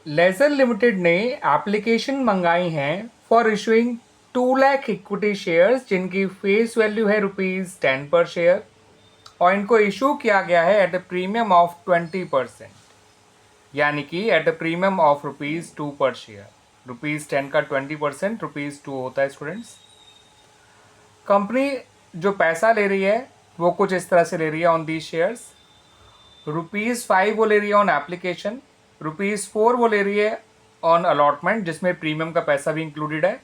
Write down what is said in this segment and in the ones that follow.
Laser limited ने application मंगाई हैं for issuing 2 lakh equity shares जिनकी फेस वैल्यू है ₹10 पर शेयर और इनको इशू किया गया है एट अ प्रीमियम ऑफ 20%, यानी कि एट अ प्रीमियम ऑफ ₹2 पर शेयर। ₹10 का 20% ₹2 होता है स्टूडेंट्स। कंपनी जो पैसा ले रही है वो कुछ इस तरह से ले रही है ऑन दीज शेयर्स। ₹5 वो ले रही है ऑन एप्लीकेशन, ₹4 वो ले रही है ऑन अलॉटमेंट जिसमें प्रीमियम का पैसा भी इंक्लूडेड है,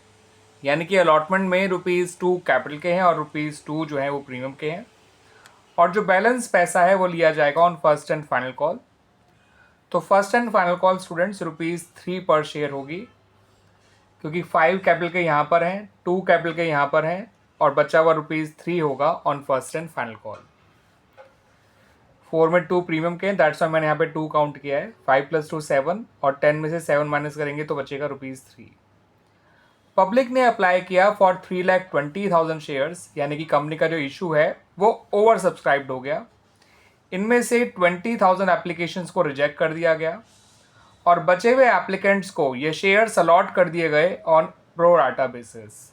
यानी कि अलॉटमेंट में ₹2 कैपिटल के हैं और ₹2 जो है वो प्रीमियम के हैं। और जो बैलेंस पैसा है वो लिया जाएगा on first and final call. तो first and final call students ₹3 पर शेयर होगी, क्योंकि 5 कैपिटल के यहाँ पर हैं, 2 कैपिटल के यहाँ पर हैं और बचा हुआ ₹3 होगा on first and final call. 4 में 2 प्रीमियम के हैं, दैट्स वाई मैंने यहाँ पे 2 काउंट किया है। 5 + 2 7 और 10 में से 7 माइनस करेंगे तो बचेगा ₹3। पब्लिक ने अप्लाई किया फॉर 3,20,000 शेयर्स, यानी कि कंपनी का जो इशू है वो ओवर सब्सक्राइब्ड हो गया। इनमें से 20,000 एप्लीकेशंस को रिजेक्ट कर दिया गया और बचे हुए एप्लीकेंट्स को ये शेयर्स अलॉट कर दिए गए ऑन प्रो राटा बेसिस।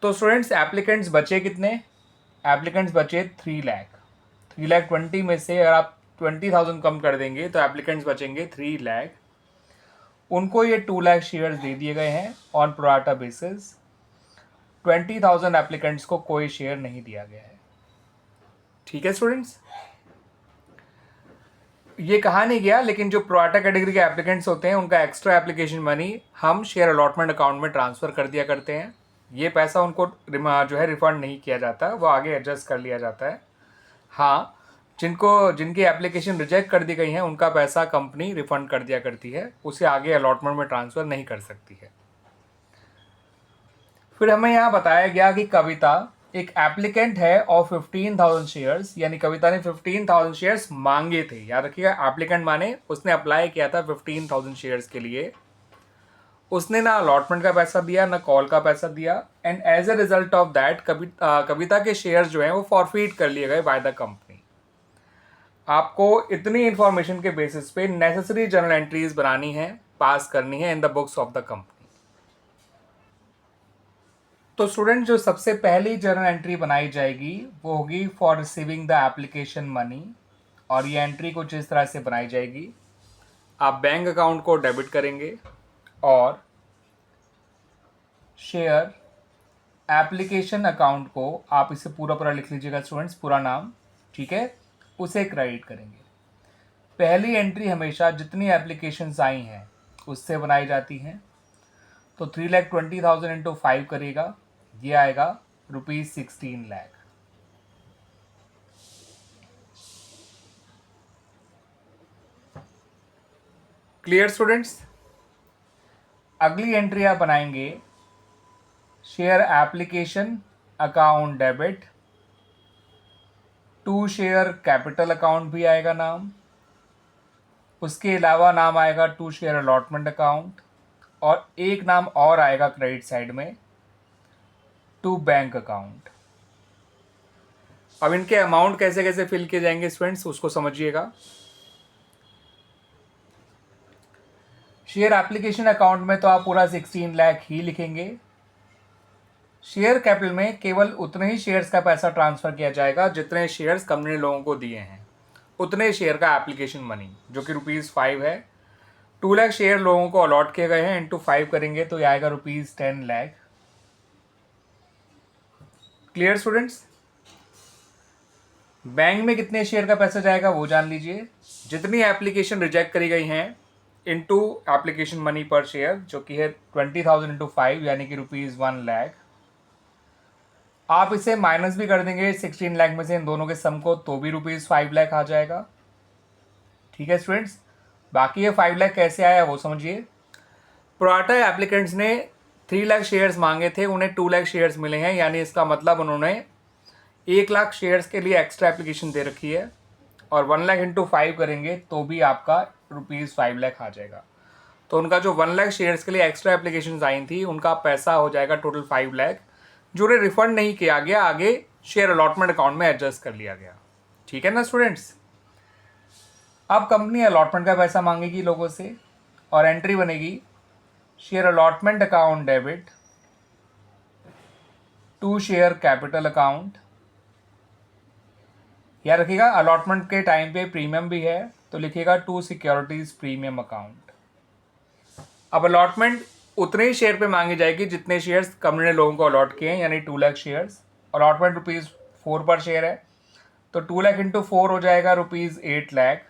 तो स्टूडेंट्स एप्लीकेंट्स बचे कितने? एप्लीकेंट्स बचे 3 लाख। 3,20,000 में से अगर आप 20,000 कम कर देंगे तो एप्लीकेंट्स बचेंगे 3 लाख। उनको ये 2 लाख शेयर्स दे दिए गए हैं on pro rata basis. 20,000 applicants को कोई शेयर नहीं दिया गया है। ठीक है स्टूडेंट्स, ये कहा नहीं गया, लेकिन जो प्रोराटा कैटेगरी के एप्लीकेंट्स होते हैं उनका एक्स्ट्रा एप्लीकेशन मनी हम शेयर अलॉटमेंट अकाउंट में ट्रांसफ़र कर दिया करते हैं। ये पैसा उनको जो है रिफ़ंड नहीं किया जाता, वो आगे एडजस्ट कर लिया जाता है। हाँ, जिनकी एप्लीकेशन रिजेक्ट कर दी गई है उनका पैसा कंपनी रिफ़ंड कर दिया करती है, उसे आगे अलॉटमेंट में ट्रांसफ़र नहीं कर सकती है। फिर हमें यहाँ बताया गया कि कविता एक एप्लीकेंट है और 15,000 शेयर्स, यानी कविता ने 15,000 शेयर्स मांगे थे। याद रखिएगा, एप्लीकेंट माने उसने अप्लाई किया था 15,000 शेयर्स के लिए। उसने ना अलॉटमेंट का पैसा दिया ना कॉल का पैसा दिया, and as a result of that Kavita के शेयर्स जो हैं वो फॉरफीट कर लिए गए बाय द कंपनी। आपको इतनी इंफॉर्मेशन के बेसिस पे नेसेसरी जर्नल एंट्रीज बनानी है, पास करनी है in the books of the company. तो स्टूडेंट जो सबसे पहली जर्नल एंट्री बनाई जाएगी वो होगी for receiving the application money, और ये एंट्री कुछ इस तरह से बनाई जाएगी। आप बैंक अकाउंट को डेबिट करेंगे और शेयर एप्लीकेशन अकाउंट को, आप इसे पूरा पूरा लिख लीजिएगा स्टूडेंट्स, पूरा नाम, ठीक है, उसे क्रेडिट करेंगे। पहली एंट्री हमेशा जितनी एप्लीकेशंस आई हैं उससे बनाई जाती हैं। तो 3,20,000 इंटू 5 करिएगा, ये आएगा ₹16 लाख। Clear students? अगली एंट्री आप बनाएंगे share application account debit, to share capital account भी आएगा नाम, उसके अलावा नाम आएगा टू शेयर अलॉटमेंट अकाउंट, और एक नाम और आएगा क्रेडिट साइड में, टू बैंक अकाउंट। अब इनके अमाउंट कैसे कैसे फिल किए जाएंगे स्टूडेंट्स उसको समझिएगा। शेयर एप्लीकेशन अकाउंट में तो आप पूरा 16 लाख ही लिखेंगे। शेयर कैपिटल में केवल उतने ही शेयर्स का पैसा ट्रांसफ़र किया जाएगा जितने शेयर्स कंपनी ने लोगों को दिए हैं, उतने शेयर का एप्लीकेशन मनी, जो कि ₹5 है। 2 लाख शेयर लोगों को अलॉट किए गए हैं, इंटू 5 करेंगे तो ये आएगा ₹10 लाख। Clear students? बैंक में कितने शेयर का पैसा जाएगा वो जान लीजिए। जितनी एप्लीकेशन रिजेक्ट करी गई हैं इंटू एप्लीकेशन मनी पर शेयर, जो कि है 20,000 इंटू 5, यानी कि ₹1 लाख। आप इसे माइनस भी कर देंगे 16 लाख में से इन दोनों के सम को, तो भी ₹5 लाख आ जाएगा। ठीक है स्टूडेंट्स, बाकी ये 5 लाख कैसे आया वो समझिए। प्रोराटा एप्लीकेंट्स ने 3 लाख शेयर्स मांगे थे, उन्हें 2 लाख शेयर्स मिले हैं, यानी इसका मतलब उन्होंने 1 लाख शेयर्स के लिए एक्स्ट्रा एप्लीकेशन दे रखी है, और 1 लाख इंटू 5 करेंगे तो भी आपका ₹5 लाख आ जाएगा। तो उनका जो 1 लाख शेयर्स के लिए एक्स्ट्रा एप्लीकेशन आई थी उनका पैसा हो जाएगा टोटल 5 लाख, जो उन्हें रिफंड नहीं किया गया, आगे शेयर अलॉटमेंट अकाउंट में एडजस्ट कर लिया गया। ठीक है ना स्टूडेंट्स? अब कंपनी अलॉटमेंट का पैसा मांगेगी लोगों से, और एंट्री बनेगी share allotment account debit to share capital account. याद रखिएगा अलॉटमेंट के टाइम पे प्रीमियम भी है तो लिखिएगा टू सिक्योरिटीज प्रीमियम अकाउंट। अब अलॉटमेंट उतने ही शेयर पे मांगी जाएगी जितने शेयर्स कंपनी ने लोगों को अलॉट किए हैं, यानी 2 लाख शेयर्स। अलॉटमेंट ₹4 पर शेयर है तो 2 लाख इंटू 4 हो जाएगा ₹8 लाख।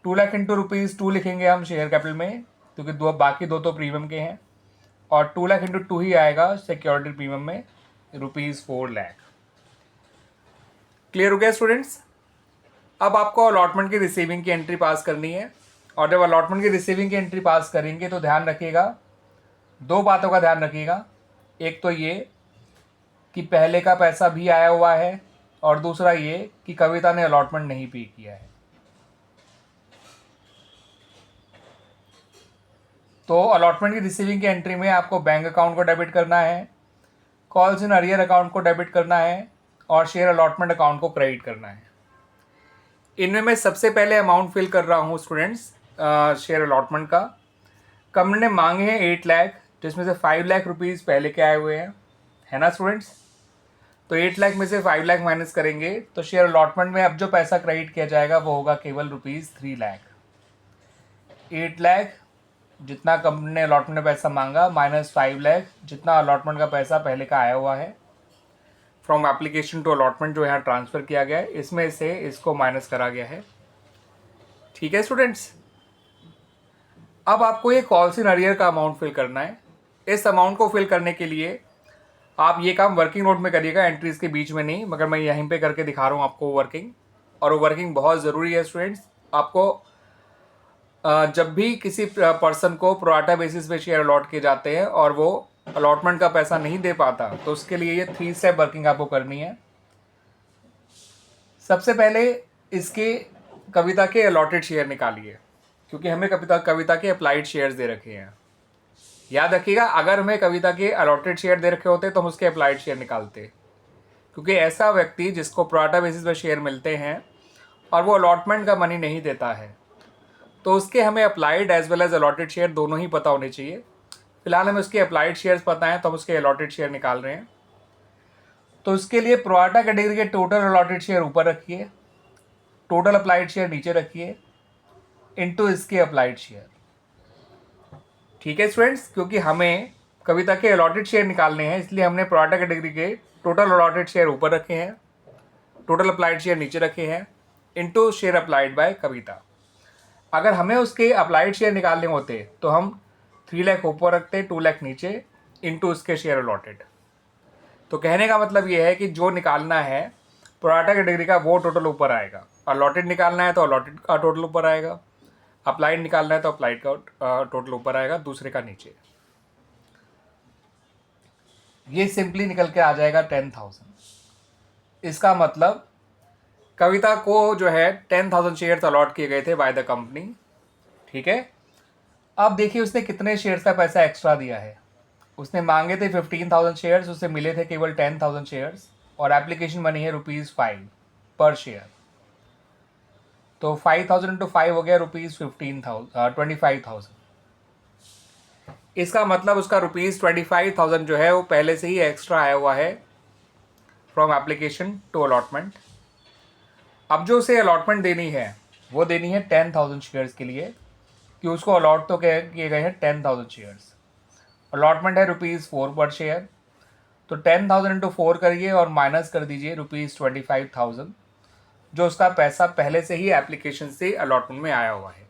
2 लाख इंटू ₹2 लिखेंगे हम शेयर कैपिटल में, क्योंकि बाकी दो तो प्रीमियम के हैं, और 2 लाख इंटू 2 ही आएगा सिक्योरिटी प्रीमियम में ₹4 लाख। क्लियर हो गया स्टूडेंट्स? अब आपको अलॉटमेंट की रिसीविंग की एंट्री पास करनी है, और जब अलॉटमेंट की रिसीविंग की एंट्री पास करेंगे तो ध्यान रखिएगा, 2 बातों का ध्यान रखिएगा। एक तो ये कि पहले का पैसा भी आया हुआ है, और दूसरा ये कि कविता ने अलॉटमेंट नहीं पे किया है। तो अलॉटमेंट की रिसीविंग की एंट्री में आपको बैंक अकाउंट को डेबिट करना है, कॉल्स इन अरियर अकाउंट को डेबिट करना है, और शेयर अलॉटमेंट अकाउंट को क्रेडिट करना है। इनमें मैं सबसे पहले अमाउंट फिल कर रहा हूँ स्टूडेंट्स शेयर अलॉटमेंट का। कंपनी ने मांगे हैं 8 लाख, जिसमें से 5 लाख रुपीज़ पहले के आए हुए हैं, है ना स्टूडेंट्स? तो 8 लाख में से 5 लाख माइनस करेंगे तो शेयर अलॉटमेंट में अब जो पैसा क्रेडिट किया जाएगा वो होगा केवल ₹3 लाख। 8 लाख जितना कंपनी ने अलॉटमेंट में पैसा मांगा माइनस 5 लाख जितना अलॉटमेंट का पैसा पहले का आया हुआ है फ्रॉम एप्लीकेशन टू अलॉटमेंट जो यहाँ ट्रांसफ़र किया गया है, इसमें से इसको माइनस करा गया है। ठीक है स्टूडेंट्स? अब आपको ये कॉल्स इन अरियर का अमाउंट फिल करना है। इस अमाउंट को फिल करने के लिए आप ये काम वर्किंग नोट में करिएगा, एंट्रीज के बीच में नहीं, मगर मैं यहीं पे करके दिखा रहा हूँ आपको वर्किंग, और वो वर्किंग बहुत ज़रूरी है स्टूडेंट्स। आपको जब भी किसी पर्सन को प्रोराटा बेसिस पे शेयर अलॉट किए जाते हैं और वो अलॉटमेंट का पैसा नहीं दे पाता, तो उसके लिए ये 3 स्टेप वर्किंग आपको करनी है। सबसे पहले इसके कविता के अलॉटेड शेयर निकालिए, क्योंकि हमें कविता के अप्लाइड शेयर्स दे रखे हैं। याद रखिएगा, अगर हमें कविता के अलॉटेड शेयर दे रखे होते तो हम उसके अप्लाइड शेयर निकालते, क्योंकि ऐसा व्यक्ति जिसको प्रोराटा बेसिस पर शेयर मिलते हैं और वो अलॉटमेंट का मनी नहीं देता है, तो उसके हमें applied as well as allotted share दोनों ही पता होने चाहिए। फिलहाल हमें उसके अप्लाइड शेयर्स पता हैं तो हम उसके अलॉटेड शेयर निकाल रहे हैं। तो उसके लिए प्रोराटा कैटेगरी के टोटल अलॉटेड शेयर ऊपर रखिए, टोटल अप्लाइड शेयर नीचे रखिए, इनटू इसके अप्लाइड शेयर। ठीक है स्टूडेंट्स? क्योंकि हमें कविता के अलॉटेड शेयर निकालने हैं, इसलिए हमने प्रोराटा कैटेगरी के टोटल अलॉटेड शेयर ऊपर रखे हैं, टोटल अप्लाइड शेयर नीचे रखे हैं, इनटू शेयर अप्लाइड बाय कविता। अगर हमें उसके अप्लाइड शेयर निकालने होते तो हम 3 लाख ऊपर रखते, 2 लाख नीचे, इनटू उसके शेयर अलॉटेड। तो कहने का मतलब ये है कि जो निकालना है प्रोराटा कैटेगरी का वो टोटल ऊपर आएगा, अलॉटेड निकालना है तो अलॉटेड का टोटल ऊपर आएगा, अप्लाइड निकालना है तो अप्लाइड का टोटल ऊपर आएगा, दूसरे का नीचे। ये सिंपली निकल के आ जाएगा 10,000। इसका मतलब कविता को जो है 10,000 शेयर्स अलॉट किए गए थे बाय द कंपनी। ठीक है? अब देखिए उसने कितने शेयर्स का पैसा एक्स्ट्रा दिया है। उसने मांगे थे 15,000 शेयर्स, उसे मिले थे केवल 10,000 शेयर्स, और एप्लीकेशन मनी है ₹5 पर शेयर। तो 5,000 इंटू 5 हो गया ₹25,000। इसका मतलब उसका ₹25,000 जो है वो पहले से ही एक्स्ट्रा आया हुआ है फ्रॉम एप्लीकेशन टू अलॉटमेंट। अब जो उसे अलॉटमेंट देनी है वो देनी है 10,000 शेयर्स के लिए, कि उसको अलॉट तो किए गए हैं 10,000 शेयर्स। अलॉटमेंट है ₹4 पर शेयर, तो 10,000 इंटू 4 करिए और माइनस कर दीजिए ₹25,000, जो उसका पैसा पहले से ही एप्लीकेशन से अलॉटमेंट में आया हुआ है।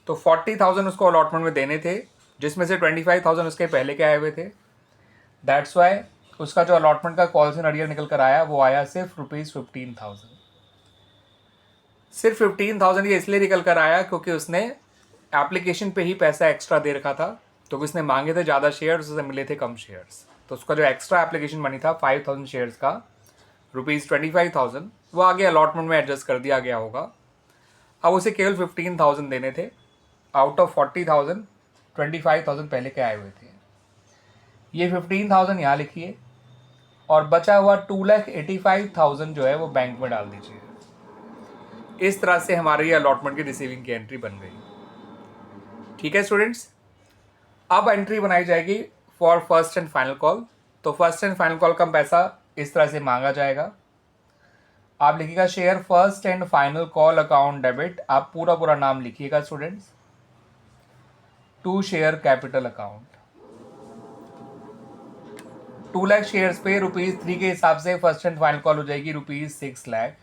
तो 40,000 उसको अलॉटमेंट में देने थे, जिसमें से 25,000 उसके पहले के आए हुए थे। दैट्स वाई उसका जो अलॉटमेंट का कॉल्स इन अरियर निकल कर आया वो आया सिर्फ ₹15,000। सिर्फ 15,000 ये इसलिए निकल कर आया क्योंकि उसने एप्लीकेशन पे ही पैसा एक्स्ट्रा दे रखा था, क्योंकि उसने मांगे थे ज़्यादा शेयर्स, उसे मिले थे कम शेयर्स। तो उसका जो एक्स्ट्रा एप्लीकेशन मनी था 5,000 शेयर्स का ₹25,000, वो आगे अलॉटमेंट में एडजस्ट कर दिया गया होगा। अब उसे केवल 15,000 देने थे, आउट ऑफ 40,000 25,000 पहले के आए हुए थे। ये 15,000 यहाँ लिखिए, और बचा हुआ 2,85,000 जो है वो बैंक में डाल दीजिए। इस तरह से हमारी ये अलॉटमेंट की रिसीविंग की एंट्री बन गई। ठीक है स्टूडेंट्स, अब एंट्री बनाई जाएगी for first and final call. तो फर्स्ट एंड फाइनल कॉल का पैसा इस तरह से मांगा जाएगा। आप लिखिएगा share first and final call account debit, आप पूरा पूरा नाम लिखिएगा students, to share capital account. 2 lakh shares पे ₹3 के हिसाब से फर्स्ट एंड फाइनल कॉल हो जाएगी ₹6 लाख।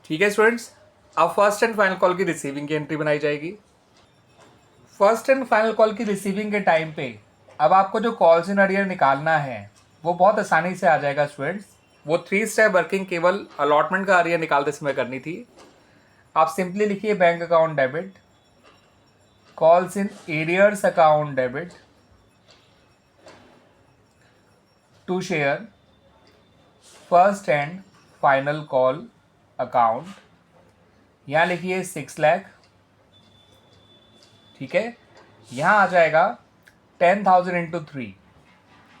ठीक है स्टूडेंट्स, अब फर्स्ट एंड फाइनल कॉल की रिसीविंग की एंट्री बनाई जाएगी। फर्स्ट एंड फाइनल कॉल की रिसीविंग के टाइम पे अब आपको जो कॉल्स इन अरियर निकालना है वो बहुत आसानी से आ जाएगा स्टूडेंट्स। वो 3 स्टेप वर्किंग केवल अलॉटमेंट का अरियर निकालते समय करनी थी। आप सिंपली लिखिए bank account debit, calls in arrears account debit to share first and final call account. यहाँ लिखिए 6 लाख। ठीक है, यहाँ आ जाएगा 10,000 इंटू 3,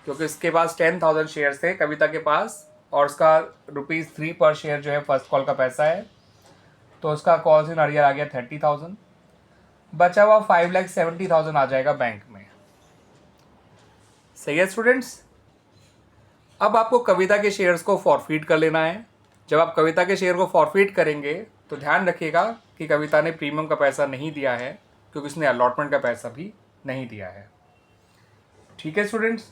क्योंकि इसके पास 10,000 शेयर थे कविता के पास, और उसका ₹3 पर शेयर जो है फर्स्ट कॉल का पैसा है, तो उसका कॉल्स इन अरियर आ गया 30,000। बचा हुआ 5,70,000 आ जाएगा बैंक में। सही है स्टूडेंट्स, अब आपको कविता के शेयर्स को फॉरफीट कर लेना है। जब आप कविता के शेयर को फॉरफीट करेंगे तो ध्यान रखिएगा कि कविता ने प्रीमियम का पैसा नहीं दिया है, क्योंकि उसने अलॉटमेंट का पैसा भी नहीं दिया है। ठीक है स्टूडेंट्स,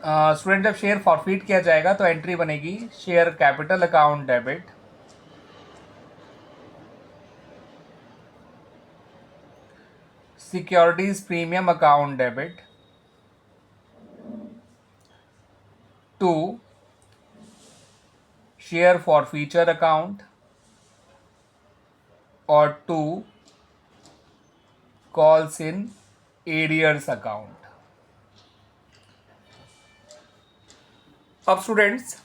स्टूडेंट जब शेयर फॉरफीट किया जाएगा तो एंट्री बनेगी share capital account debit, securities premium account debit to share forfeiture account और to calls in arrears account. अब स्टूडेंट्स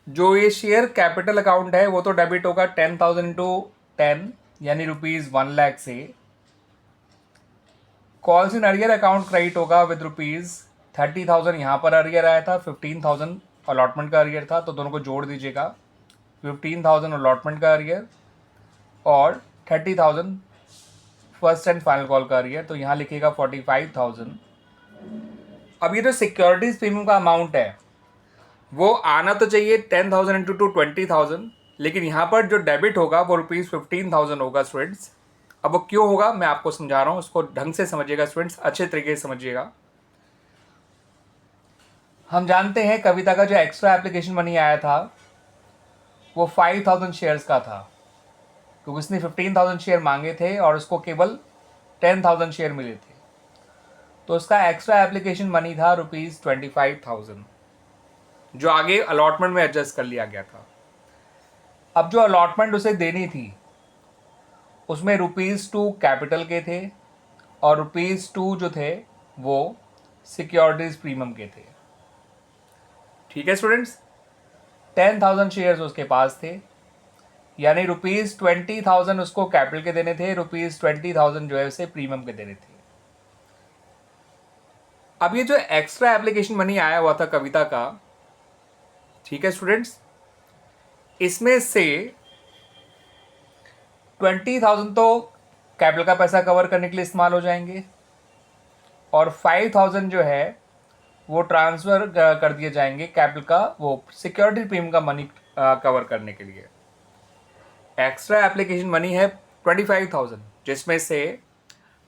जो ये शेयर कैपिटल अकाउंट है वो तो डेबिट होगा 10,000 इंटू 10 यानी ₹1 लाख से। Calls in arrear account credit होगा विद ₹30,000, यहाँ पर अरियर आया था, 15,000 अलॉटमेंट का अरियर था, तो दोनों को जोड़ दीजिएगा। 15,000 अलॉटमेंट का अरियर और 30,000 फर्स्ट एंड फाइनल कॉल का अरियर, तो यहाँ लिखिएगा 45,000। अब ये जो सिक्योरिटीज प्रीमियम का अमाउंट है वो आना तो चाहिए 10,000 इंटू 20,000, लेकिन यहाँ पर जो डेबिट होगा वो ₹15,000 होगा स्टूडेंट्स। अब वो क्यों होगा मैं आपको समझा रहा हूँ, उसको ढंग से समझिएगा स्टूडेंट्स, अच्छे तरीके से समझिएगा। हम जानते हैं कविता का जो एक्स्ट्रा एप्लीकेशन मनी आया था वो 5,000 शेयर्स का था, क्योंकि उसने 15,000 शेयर मांगे थे और उसको केवल 10,000 शेयर मिले थे, तो उसका एक्स्ट्रा एप्लीकेशन मनी था ₹25,000, जो आगे अलॉटमेंट में एडजस्ट कर लिया गया था। अब जो अलॉटमेंट उसे देनी थी उसमें ₹2 कैपिटल के थे और ₹2 जो थे वो सिक्योरिटीज प्रीमियम के थे। ठीक है स्टूडेंट्स, 10,000 शेयर्स उसके पास थे, यानी ₹20,000 उसको कैपिटल के देने थे, ₹20,000 जो है उसे प्रीमियम के देने थे। अब ये जो एक्स्ट्रा एप्लीकेशन मनी आया हुआ था कविता का, ठीक है स्टूडेंट्स, इसमें से 20,000 तो कैपिटल का पैसा कवर करने के लिए इस्तेमाल हो जाएंगे और 5,000 जो है वो ट्रांसफ़र कर दिए जाएंगे कैपिटल का, वो सिक्योरिटी प्रीमियम का मनी कवर करने के लिए। एक्स्ट्रा एप्लीकेशन मनी है 25,000, जिसमें से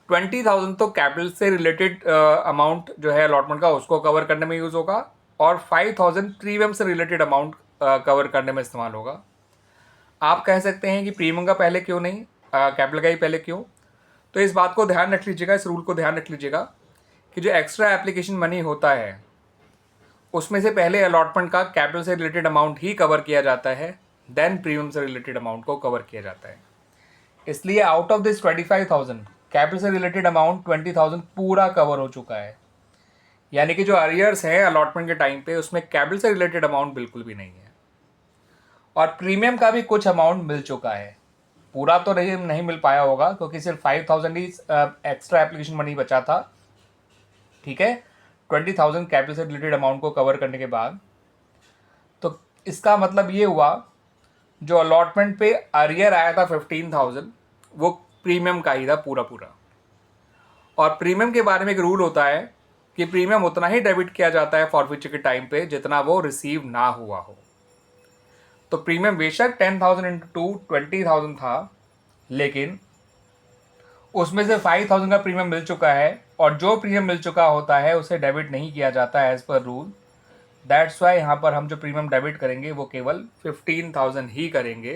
20,000 तो कैपिटल से रिलेटेड अमाउंट जो है अलॉटमेंट का उसको कवर करने में यूज़ होगा और 5,000 प्रीमियम से रिलेटेड अमाउंट कवर करने में इस्तेमाल होगा। आप कह सकते हैं कि प्रीमियम का पहले क्यों नहीं, कैपिटल का ही पहले क्यों? तो इस बात को ध्यान रख लीजिएगा, इस रूल को ध्यान रख लीजिएगा कि जो एक्स्ट्रा एप्लीकेशन मनी होता है उसमें से पहले अलॉटमेंट का कैपिटल से रिलेटेड अमाउंट ही कवर किया जाता है, देन प्रीमियम से रिलेटेड अमाउंट को कवर किया जाता है। इसलिए आउट ऑफ दिस 25,000 कैपिटल से रिलेटेड अमाउंट 20,000 पूरा कवर हो चुका है, यानी कि जो अरियर्स हैं अलॉटमेंट के टाइम पे उसमें कैपिटल से रिलेटेड अमाउंट बिल्कुल भी नहीं है। और प्रीमियम का भी कुछ अमाउंट मिल चुका है, पूरा तो नहीं मिल पाया होगा क्योंकि सिर्फ 5,000 ही एक्स्ट्रा एप्लीकेशन मनी बचा था। ठीक है, 20,000 कैपिटल से रिलेटेड अमाउंट को कवर करने के बाद, तो इसका मतलब ये हुआ जो अलॉटमेंट पे अरियर आया था 15,000 वो प्रीमियम का ही था पूरा पूरा। और प्रीमियम के बारे में एक रूल होता है कि प्रीमियम उतना ही डेबिट किया जाता है फॉरफीचर के टाइम पे जितना वो रिसीव ना हुआ हो। तो प्रीमियम बेशक 10,000 इंटू 20,000 था, लेकिन उसमें से 5,000 का प्रीमियम मिल चुका है, और जो प्रीमियम मिल चुका होता है उसे डेबिट नहीं किया जाता as per rule. That's why यहाँ पर हम जो प्रीमियम डेबिट करेंगे वो केवल 15,000 ही करेंगे।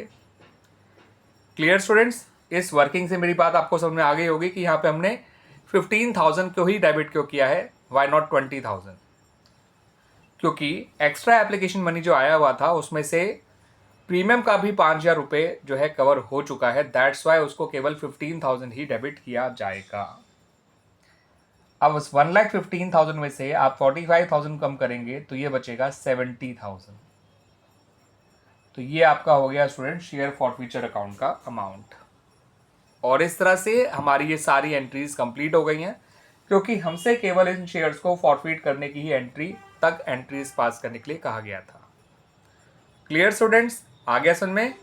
Clear students? इस वर्किंग से मेरी बात आपको समझ में आ गई होगी कि यहाँ पे हमने 15,000 को ही डेबिट क्यों किया है, वाई नॉट 20,000? क्योंकि एक्स्ट्रा एप्लीकेशन मनी जो आया हुआ था उसमें से प्रीमियम का भी 5,000 रुपये जो है कवर हो चुका है। दैट्स वाई उसको केवल 15,000 ही डेबिट किया जाएगा। अब उस 1,15,000 में से आप 45,000 कम करेंगे तो ये बचेगा 70,000। तो ये आपका हो गया स्टूडेंट शेयर फॉरफीचर अकाउंट का अमाउंट। और इस तरह से हमारी ये सारी एंट्रीज कंप्लीट हो गई हैं, क्योंकि हमसे केवल इन शेयर्स को फॉरफीट करने की ही एंट्रीज पास करने के लिए कहा गया था। Clear students? आ गया समझ में?